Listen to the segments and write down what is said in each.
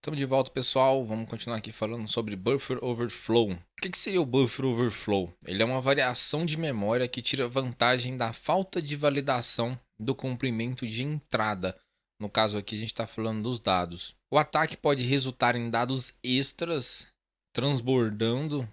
Estamos de volta, pessoal. Vamos continuar aqui falando sobre Buffer Overflow. O que seria o Buffer Overflow? Ele é uma variação de memória que tira vantagem da falta de validação do comprimento de entrada. No caso aqui, a gente está falando dos dados. O ataque pode resultar em dados extras transbordando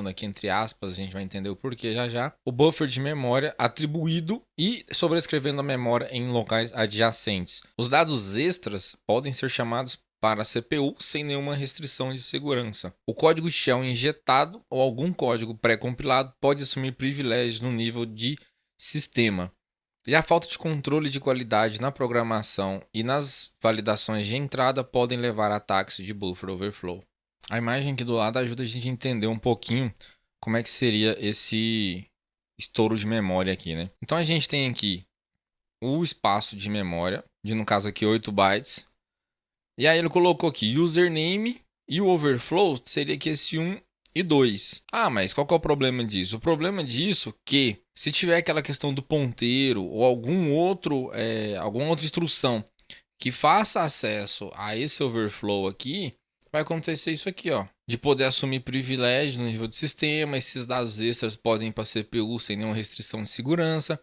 aqui entre aspas, a gente vai entender o porquê já já. O buffer de memória atribuído e sobrescrevendo a memória em locais adjacentes. Os dados extras podem ser chamados para a CPU sem nenhuma restrição de segurança. O código shell injetado ou algum código pré-compilado pode assumir privilégios no nível de sistema. E a falta de controle de qualidade na programação e nas validações de entrada podem levar a ataques de buffer overflow. A imagem aqui do lado ajuda a gente a entender um pouquinho como é que seria esse estouro de memória aqui, né? Então a gente tem aqui o espaço de memória, no caso aqui 8 bytes. E aí ele colocou aqui username e o overflow seria que esse 1 e 2. Ah, mas qual que é o problema disso? O problema disso é que se tiver aquela questão do ponteiro ou alguma outra instrução que faça acesso a esse overflow aqui, vai acontecer isso aqui, ó, de poder assumir privilégio no nível do sistema. Esses dados extras podem ir para a CPU sem nenhuma restrição de segurança.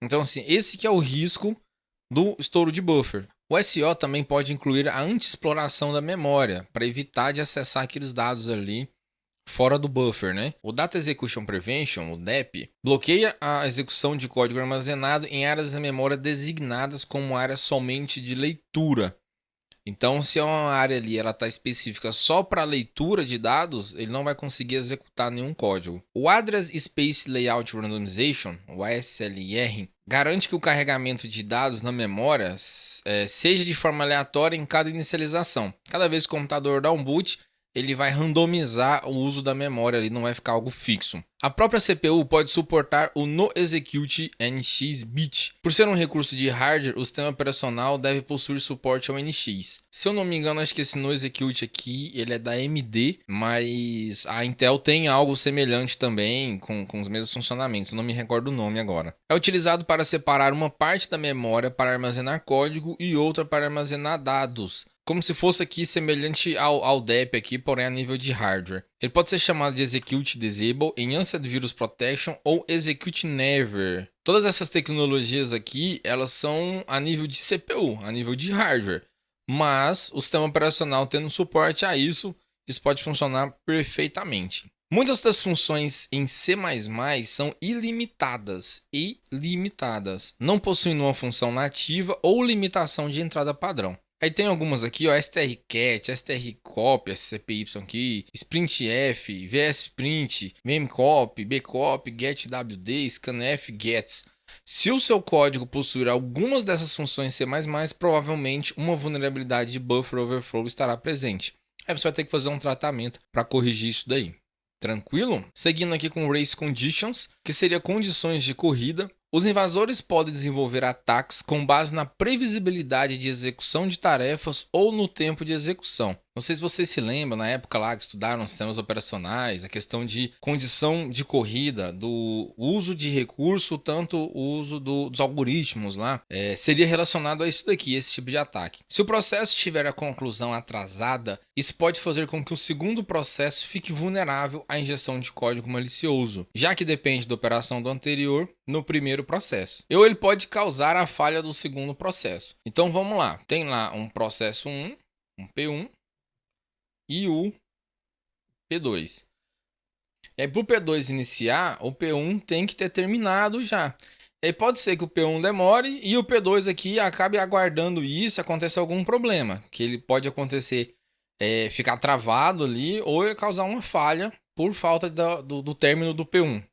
Então, assim, esse que é o risco do estouro de buffer. O SO também pode incluir a anti-exploração da memória, para evitar de acessar aqueles dados ali fora do buffer, né? O Data Execution Prevention, o DEP, bloqueia a execução de código armazenado em áreas da memória designadas como áreas somente de leitura. Então, se é uma área ali, ela está específica só para leitura de dados, ele não vai conseguir executar nenhum código. O Address Space Layout Randomization, o ASLR, garante que o carregamento de dados na memória seja de forma aleatória em cada inicialização. Cada vez que o computador dá um boot, ele vai randomizar o uso da memória ali, não vai ficar algo fixo. A própria CPU pode suportar o NoExecute NX-bit. Por ser um recurso de hardware, o sistema operacional deve possuir suporte ao NX. Se eu não me engano, acho que esse NoExecute aqui, ele é da AMD, mas a Intel tem algo semelhante também, com os mesmos funcionamentos, eu não me recordo o nome agora. É utilizado para separar uma parte da memória para armazenar código e outra para armazenar dados, como se fosse aqui semelhante ao DEP aqui, porém a nível de hardware. Ele pode ser chamado de Execute Disable, Enhanced Virus Protection ou Execute Never. Todas essas tecnologias aqui, elas são a nível de CPU, a nível de hardware. Mas o sistema operacional tendo suporte a isso, isso pode funcionar perfeitamente. Muitas das funções em C++ são ilimitadas não possuindo uma função nativa ou limitação de entrada padrão. Aí tem algumas aqui, ó, strcat, strcopy, scpy aqui, sprintf, vsprint, memcopy, bcopy, getwd, scanf, gets. Se o seu código possuir algumas dessas funções C++, provavelmente uma vulnerabilidade de buffer overflow estará presente. Aí você vai ter que fazer um tratamento para corrigir isso daí. Tranquilo? Seguindo aqui com Race Conditions, que seria condições de corrida. Os invasores podem desenvolver ataques com base na previsibilidade de execução de tarefas ou no tempo de execução. Não sei se vocês se lembram, na época lá que estudaram sistemas operacionais, a questão de condição de corrida, do uso de recurso, tanto o uso dos algoritmos lá, seria relacionado a isso daqui, esse tipo de ataque. Se o processo tiver a conclusão atrasada, isso pode fazer com que o segundo processo fique vulnerável à injeção de código malicioso, já que depende da operação do anterior no primeiro processo. Ou ele pode causar a falha do segundo processo. Então vamos lá, tem lá um processo 1, um P1, e o P2. E aí, para o P2 iniciar, o P1 tem que ter terminado já. E aí pode ser que o P1 demore e o P2 aqui acabe aguardando isso e aconteça algum problema. Que ele pode acontecer, ficar travado ali ou ele causar uma falha por falta do término do P1.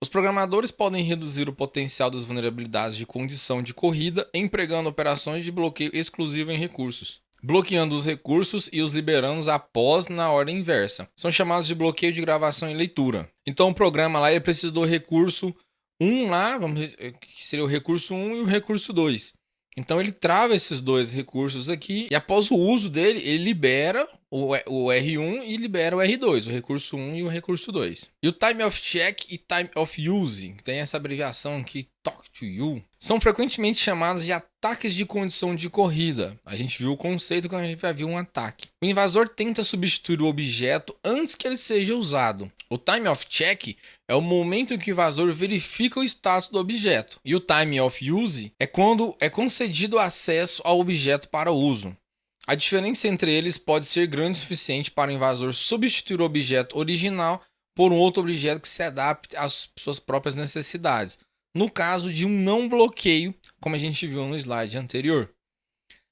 Os programadores podem reduzir o potencial das vulnerabilidades de condição de corrida empregando operações de bloqueio exclusivo em recursos, bloqueando os recursos e os liberando após na ordem inversa. São chamados de bloqueio de gravação e leitura. Então o programa lá precisa do recurso 1 lá, vamos dizer, que seria o recurso 1 e o recurso 2. Então ele trava esses dois recursos aqui e após o uso dele, ele libera o R1 e libera o R2, o recurso 1 e o recurso 2. E o time of check e time of use, que tem essa abreviação aqui, talk to you, são frequentemente chamados de ataques de condição de corrida. A gente viu o conceito quando a gente vai ver um ataque. O invasor tenta substituir o objeto antes que ele seja usado. O time of check é o momento em que o invasor verifica o status do objeto. E o time of use é quando é concedido acesso ao objeto para uso. A diferença entre eles pode ser grande o suficiente para o invasor substituir o objeto original por um outro objeto que se adapte às suas próprias necessidades. No caso de um não bloqueio, como a gente viu no slide anterior.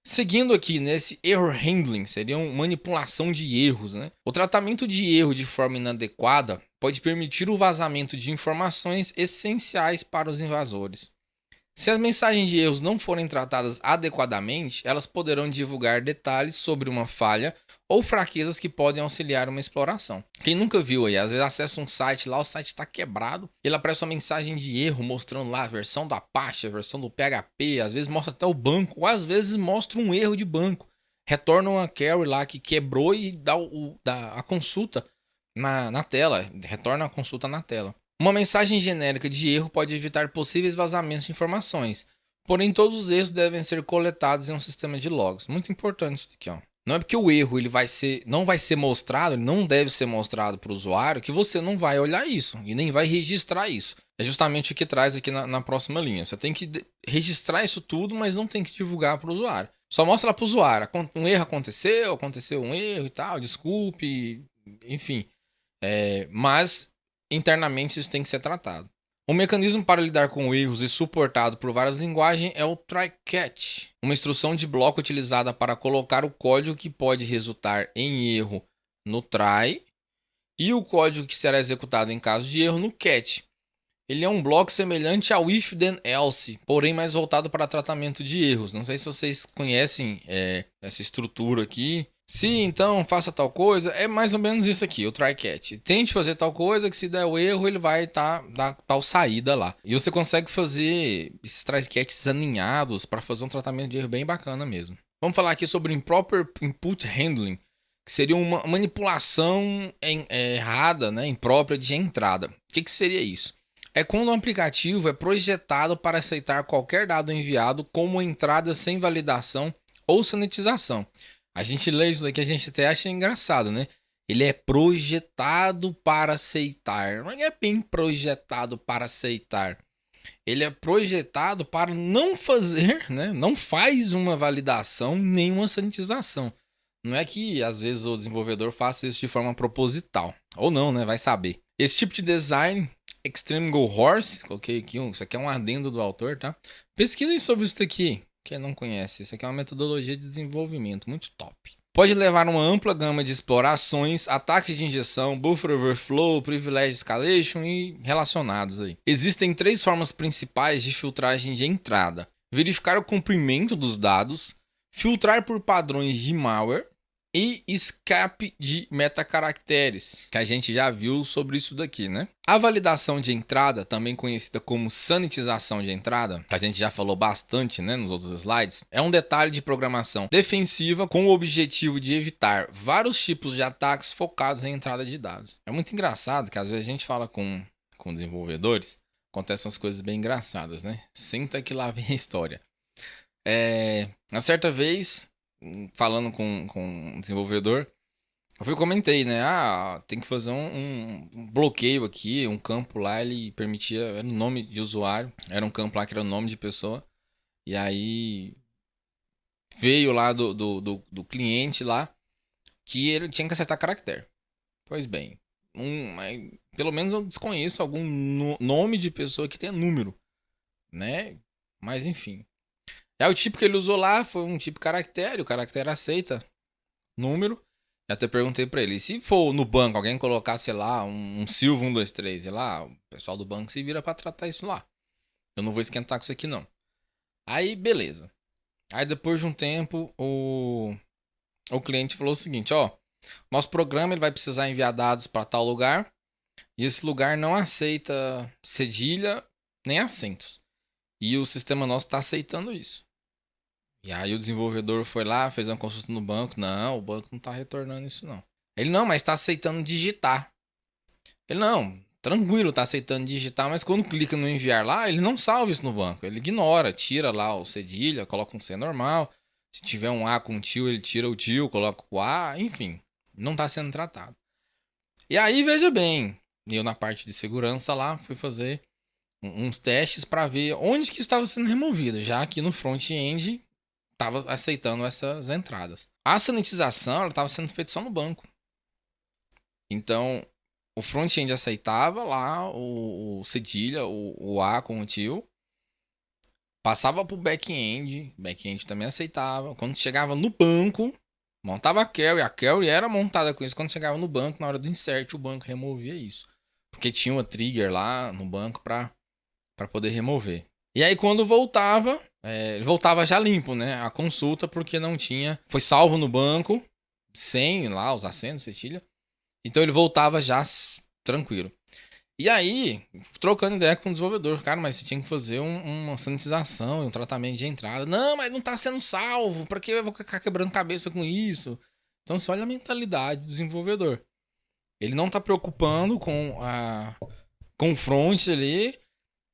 Seguindo aqui nesse error handling, seria uma manipulação de erros, né? O tratamento de erro de forma inadequada pode permitir o vazamento de informações essenciais para os invasores. Se as mensagens de erros não forem tratadas adequadamente, elas poderão divulgar detalhes sobre uma falha ou fraquezas que podem auxiliar uma exploração. Quem nunca viu aí, às vezes acessa um site lá, o site está quebrado, ele aparece uma mensagem de erro mostrando lá a versão da Apache, a versão do PHP, às vezes mostra até o banco, ou às vezes mostra um erro de banco. Retorna uma query lá que quebrou e dá a consulta na tela, retorna a consulta na tela. Uma mensagem genérica de erro pode evitar possíveis vazamentos de informações, porém todos os erros devem ser coletados em um sistema de logs. Muito importante isso aqui, ó. Não é porque o erro não vai ser mostrado, ele não deve ser mostrado para o usuário, que você não vai olhar isso e nem vai registrar isso. É justamente o que traz aqui na próxima linha. Você tem que registrar isso tudo, mas não tem que divulgar para o usuário. Só mostra lá para o usuário. Um erro aconteceu um erro e tal, desculpe, enfim. Mas internamente isso tem que ser tratado. Um mecanismo para lidar com erros e suportado por várias linguagens é o try-catch, uma instrução de bloco utilizada para colocar o código que pode resultar em erro no try e o código que será executado em caso de erro no catch. Ele é um bloco semelhante ao if then else, porém mais voltado para tratamento de erros. Não sei se vocês conhecem essa estrutura aqui. Se então faça tal coisa, é mais ou menos isso aqui, o try-catch. Tente fazer tal coisa que se der o erro ele vai dar tal saída lá. E você consegue fazer esses try-catches aninhados para fazer um tratamento de erro bem bacana mesmo. Vamos falar aqui sobre improper input handling, que seria uma manipulação errada, né, imprópria de entrada. O que seria isso? É quando um aplicativo é projetado para aceitar qualquer dado enviado como entrada sem validação ou sanitização. A gente lê isso daqui, a gente até acha engraçado, né? Ele é projetado para aceitar. Não é bem projetado para aceitar. Ele é projetado para não fazer, né? Não faz uma validação nem uma sanitização. Não é que às vezes o desenvolvedor faça isso de forma proposital. Ou não, né? Vai saber. Esse tipo de design, Extreme Go Horse, coloquei aqui, isso aqui é um adendo do autor, tá? Pesquisem sobre isso aqui. Quem não conhece, isso aqui é uma metodologia de desenvolvimento muito top. Pode levar uma ampla gama de explorações, ataques de injeção, buffer overflow, privilege escalation e relacionados aí. Existem 3 formas principais de filtragem de entrada: verificar o comprimento dos dados, filtrar por padrões de malware e escape de metacaracteres, que a gente já viu sobre isso daqui, né? A validação de entrada, também conhecida como sanitização de entrada, que a gente já falou bastante, né, nos outros slides, é um detalhe de programação defensiva com o objetivo de evitar vários tipos de ataques focados em entrada de dados. É muito engraçado que às vezes a gente fala com desenvolvedores, acontecem umas coisas bem engraçadas, né? Senta que lá vem a história. Uma certa vez, falando com um desenvolvedor, eu comentei, né? Tem que fazer um bloqueio aqui, um campo lá, ele permitia, era o nome de usuário, era um campo lá que era o nome de pessoa, e aí veio lá do cliente lá que ele tinha que acertar caractere. Pois bem, pelo menos eu desconheço algum nome de pessoa que tenha número, né? Mas enfim. Aí o tipo que ele usou lá foi um tipo caractere, o caractere aceita número. Eu até perguntei pra ele, se for no banco, alguém colocar, sei lá, um Silva 123, sei lá, o pessoal do banco se vira pra tratar isso lá. Eu não vou esquentar com isso aqui não. Aí, beleza. Aí depois de um tempo, o cliente falou o seguinte, ó, nosso programa ele vai precisar enviar dados para tal lugar, e esse lugar não aceita cedilha nem acentos. E o sistema nosso está aceitando isso. E aí o desenvolvedor foi lá, fez uma consulta no banco. Não, o banco não tá retornando isso não. Ele, não, mas tá aceitando digitar. Ele, não, tranquilo, tá aceitando digitar, mas quando clica no enviar lá, ele não salva isso no banco. Ele ignora, tira lá o cedilha, coloca um C normal. Se tiver um A com tio, ele tira o tio, coloca o A, enfim. Não tá sendo tratado. E aí, veja bem, eu na parte de segurança lá fui fazer uns testes para ver onde que estava sendo removido, já que no front-end estava aceitando essas entradas. A sanitização estava sendo feita só no banco. Então, o front-end aceitava lá o cedilha, o A com o tio, passava para o back-end também aceitava. Quando chegava no banco, montava a carry era montada com isso. Quando chegava no banco, na hora do insert, o banco removia isso. Porque tinha uma trigger lá no banco para poder remover. E aí quando voltava, ele voltava já limpo, né? A consulta, porque não tinha... Foi salvo no banco, sem lá os acentos, cedilha. Então ele voltava já tranquilo. E aí, trocando ideia com o desenvolvedor, cara, mas você tinha que fazer uma sanitização e um tratamento de entrada. Não, mas não tá sendo salvo, pra que eu vou ficar quebrando cabeça com isso? Então você olha a mentalidade do desenvolvedor. Ele não tá preocupando com o front ali,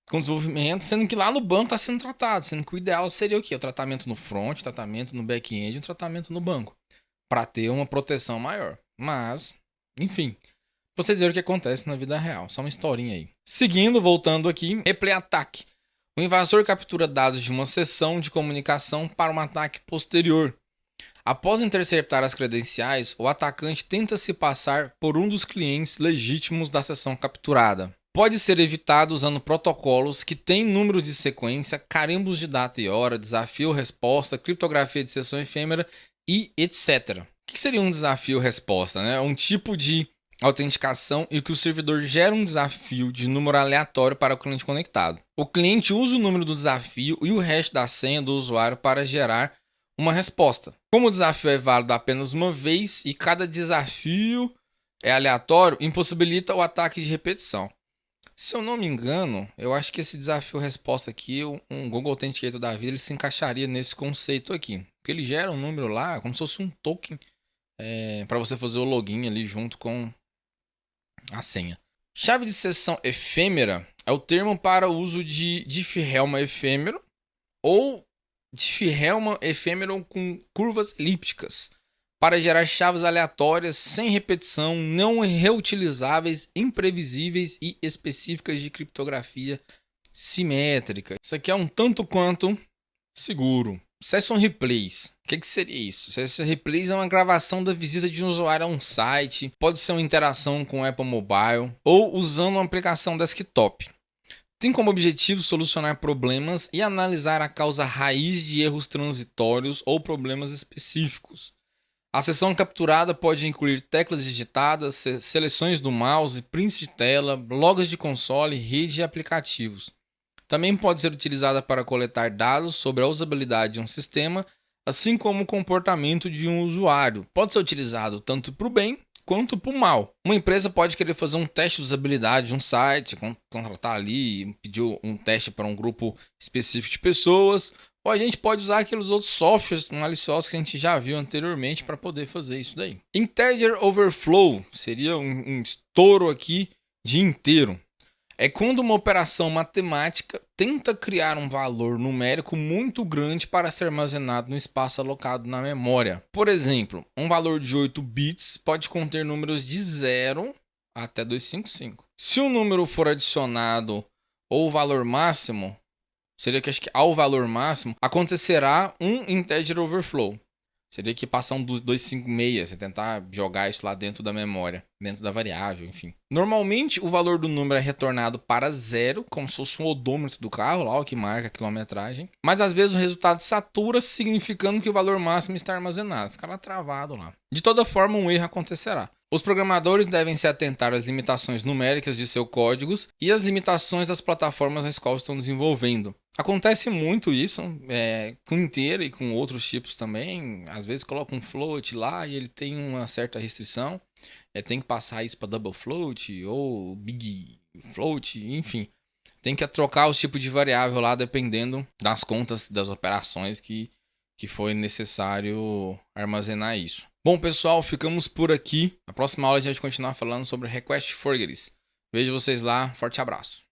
com o desenvolvimento, sendo que lá no banco está sendo tratado, sendo que o ideal seria o quê? O tratamento no front, tratamento no back-end e o tratamento no banco, para ter uma proteção maior. Mas, enfim, pra vocês verem o que acontece na vida real, só uma historinha aí. Seguindo, voltando aqui, replay attack. O invasor captura dados de uma sessão de comunicação para um ataque posterior. Após interceptar as credenciais, o atacante tenta se passar por um dos clientes legítimos da sessão capturada. Pode ser evitado usando protocolos que têm número de sequência, carimbos de data e hora, desafio-resposta, criptografia de sessão efêmera e etc. O que seria um desafio-resposta? Né? É um tipo de autenticação em que o servidor gera um desafio de número aleatório para o cliente conectado. O cliente usa o número do desafio e o hash da senha do usuário para gerar uma resposta. Como o desafio é válido apenas uma vez e cada desafio é aleatório, impossibilita o ataque de repetição. Se eu não me engano, eu acho que esse desafio-resposta aqui, um Google Authenticator da vida, ele se encaixaria nesse conceito aqui. Porque ele gera um número lá, como se fosse um token, para você fazer o login ali junto com a senha. Chave de sessão efêmera é o termo para o uso de diffie-Hellman efêmero ou diffie-Hellman efêmero com curvas elípticas, para gerar chaves aleatórias, sem repetição, não reutilizáveis, imprevisíveis e específicas de criptografia simétrica. Isso aqui é um tanto quanto seguro. Session Replays. O que seria isso? Session Replays é uma gravação da visita de um usuário a um site, pode ser uma interação com o Apple Mobile ou usando uma aplicação desktop. Tem como objetivo solucionar problemas e analisar a causa raiz de erros transitórios ou problemas específicos. A sessão capturada pode incluir teclas digitadas, seleções do mouse, prints de tela, logs de console, rede e aplicativos. Também pode ser utilizada para coletar dados sobre a usabilidade de um sistema, assim como o comportamento de um usuário. Pode ser utilizado tanto para o bem quanto para o mal. Uma empresa pode querer fazer um teste de usabilidade de um site, contratar ali, pedir um teste para um grupo específico de pessoas. Ou a gente pode usar aqueles outros softwares maliciosos que a gente já viu anteriormente para poder fazer isso daí. Integer overflow seria um estouro aqui de inteiro. É quando uma operação matemática tenta criar um valor numérico muito grande para ser armazenado no espaço alocado na memória. Por exemplo, um valor de 8 bits pode conter números de 0 até 255. Se o número for adicionado ou o valor máximo, seria que acho que ao valor máximo acontecerá um integer overflow. Seria que passar um dos 256, você tentar jogar isso lá dentro da memória, dentro da variável, enfim. Normalmente o valor do número é retornado para zero, como se fosse um odômetro do carro, lá o que marca a quilometragem. Mas às vezes o resultado satura, significando que o valor máximo está armazenado. Fica lá travado lá. De toda forma, um erro acontecerá. Os programadores devem se atentar às limitações numéricas de seus códigos e às limitações das plataformas nas quais estão desenvolvendo. Acontece muito isso com inteiro e com outros tipos também. Às vezes coloca um float lá e ele tem uma certa restrição. Tem que passar isso para double float ou big float, enfim. Tem que trocar os tipos de variável lá dependendo das contas das operações que que foi necessário armazenar isso. Bom, pessoal, ficamos por aqui. Na próxima aula a gente vai continuar falando sobre Request Forgeries. Vejo vocês lá. Forte abraço.